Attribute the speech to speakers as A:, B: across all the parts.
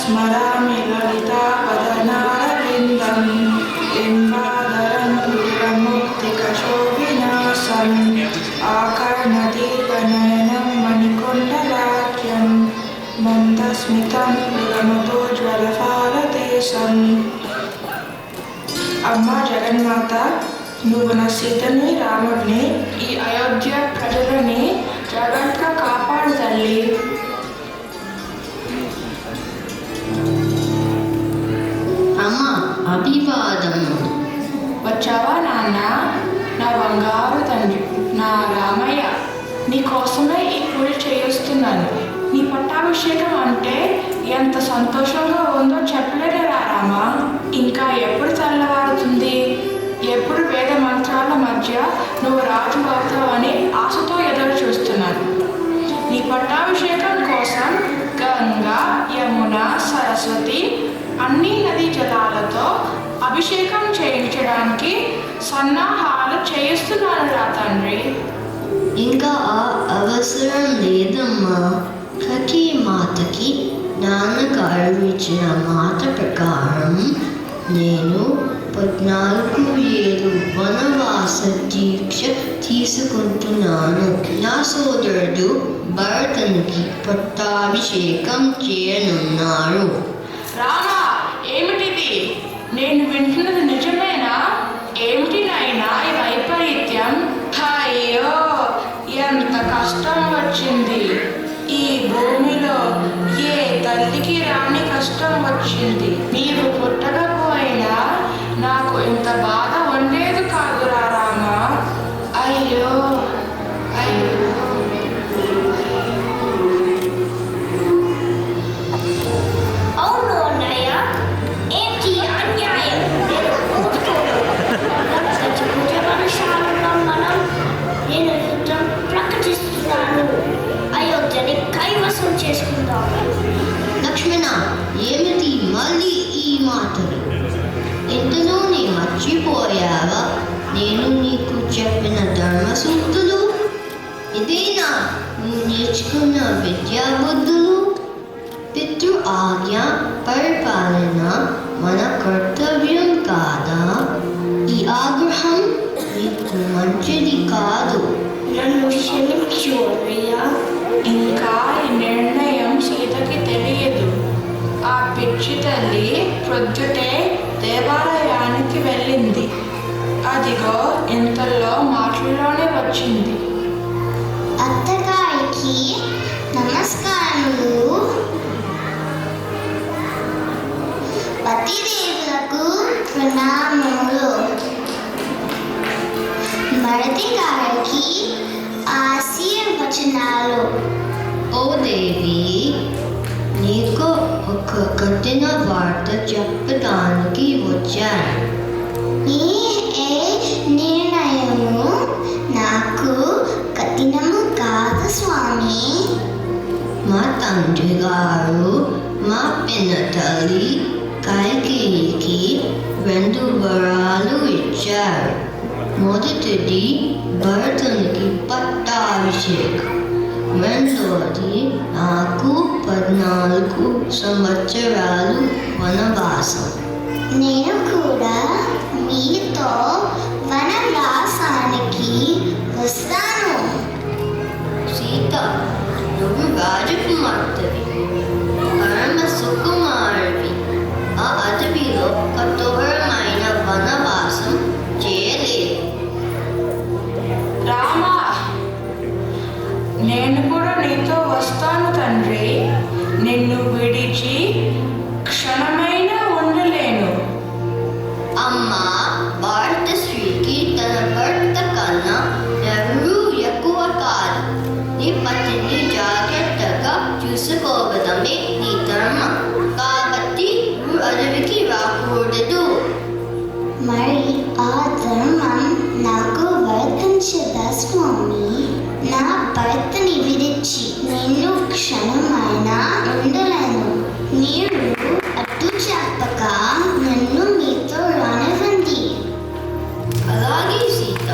A: స్మరామి లలితాపదనారవిందం బింబాధరం విముక్తికశోభినాశం ఆకర్ణదీపనయనం మణికుండలాఖ్యం మందస్మితం మృగమతోజ్వలఫాలదేశం. అమ్మా జగన్మాత, నువ్వు నా సీతని, రాముడిని, ఈ అయోధ్య ప్రజలని జాగ్రత్తగా కాపాడు తల్లి.
B: అమ్మా అభివాదం.
A: వచ్చావా నాన్న? నా బంగారు తండ్రి, నా రామయ్య, నీ కోసమే ఈ పూజ చేయిస్తున్నాను. నీ పట్టాభిషేకం అంటే ఎంత సంతోషంగా ఉందో చెప్పలేదురా రామా. ఇంకా ఎప్పుడు తెల్లవారుతుంది? ఎప్పుడు వేద మంత్రాల మధ్య నువ్వు రాజు అవుతావని ఆశతో ఎదురు చూస్తున్నాను. నీ పట్టాభిషేకం కోసం గంగా, యమున, సరస్వతి అన్ని నదీ జలాలతో అభిషేకం చేయించడానికి సన్నాహాలు చేయిస్తున్నాను రా తండ్రి.
B: ఇంకా ఆ అవసరం లేదమ్మా. ప్రతి మాతకి నాన్నగారు ఇచ్చిన మాట ప్రకారం నేను 14 ఏళ్ళు వనవాస దీక్ష తీసుకుంటున్నాను. నా సోదరుడు భరతునికి పట్టాభిషేకం చేయనున్నారు.
A: రామా, ఏమిటిది? నేను వింటున్నది నిజమేనా? ఏమిటి నాయనా ఈ వైపరీత్యం? అయ్యో, ఎంత కష్టం వచ్చింది ఈ భూమిలో. ఏ తల్లికి రాని కష్టం వచ్చింది. మీరు పుట్టకపోయినా నాకు ఇంత బాధ ఉండేది కాదురా రామా. అయ్యో అయ్యో.
C: అవును అన్నయ్య, ఏంటి అన్యాయం? నేను యుద్ధం ప్రకటిస్తున్నాను. అయోధ్యని కైవసం చేసుకుందాం.
B: లక్ష్మణ, ఏమిటి మళ్ళీ ఈ మాటలు? ఇంతలోనే మర్చిపోయావా నేను నీకు చెప్పిన ధర్మ సూక్తులు? ఇదేనా నువ్వు నేర్చుకున్న విద్యాబుద్ధులు? పితృ ఆజ్ఞ పరిపాలన మన కర్తవ్యం కాదా? ఈ ఆగ్రహం నీకు మంచిది కాదు.
C: నన్ను క్షమించు అన్నయ్య.
A: ఇంకా ఈ నిర్ణయం సీతకి తెలియదు. ఆ పిచ్చి తల్లి ప్రొద్దుటే దేవాలయానికి వెళ్ళింది. అదిగో ఇంతలో మాటల్లోనే వచ్చింది.
C: అత్తగారికి నమస్కారములు. పతిదేవులకు ప్రణామములు. భరతి గారికి ఆశీర్వచనాలు.
B: ఓ దేవి, నీకు ఒక కఠిన వార్త చెప్పడానికి వచ్చాను.
C: ఈ ఏ నిర్ణయము నాకు కఠినము కాదు స్వామి.
B: మా తండ్రి గారు మా పిన్న తల్లి కైకేయికి 2 వరాలు ఇచ్చారు. మొదటిది భరతునికి పట్టాభిషేకం, రెండవది నాకు 14 సంవత్సరాలు వనవాసం.
C: నేను కూడా మీతో వనవాసానికి వస్తాను.
B: సీత, నువ్వు రాజకుమార్తెవి, పరమ సుకుమారివి. ఆ అడవిలో కఠోరమైన వనవాసం చేయలేదు.
A: రామా, నేను కూడా నీతో వస్తాను తండ్రి. నిన్ను విడిచి క్షణమైనా ఉండలేను.
B: అమ్మా, భారత స్త్రీకి తన భర్త కన్నా ఎవరూ ఎక్కువ కాదు. నీ పతిని జాగ్రత్తగా చూసుకోవడమే నీ ధర్మం. కాబట్టి నువ్వు అడవికి రాకూడదు.
C: మరి ఆ ధర్మం నాకు వర్తించదా స్వామి? నా భర్తని విడిచి నేను క్షణమైనా ఉండలేను. మీరు అడ్డు చెప్పక నన్ను మీతో రానివ్వండి.
B: అలాగే సీత,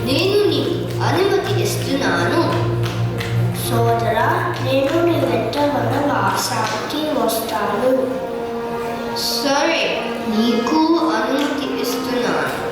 B: నేను నీకు అనుమతి ఇస్తున్నాను.
C: సోదరా, నేను నీ వెంట వనవాసానికి
A: వస్తాడు.
B: సరే, నీకు అనుమతి ఇస్తున్నాను.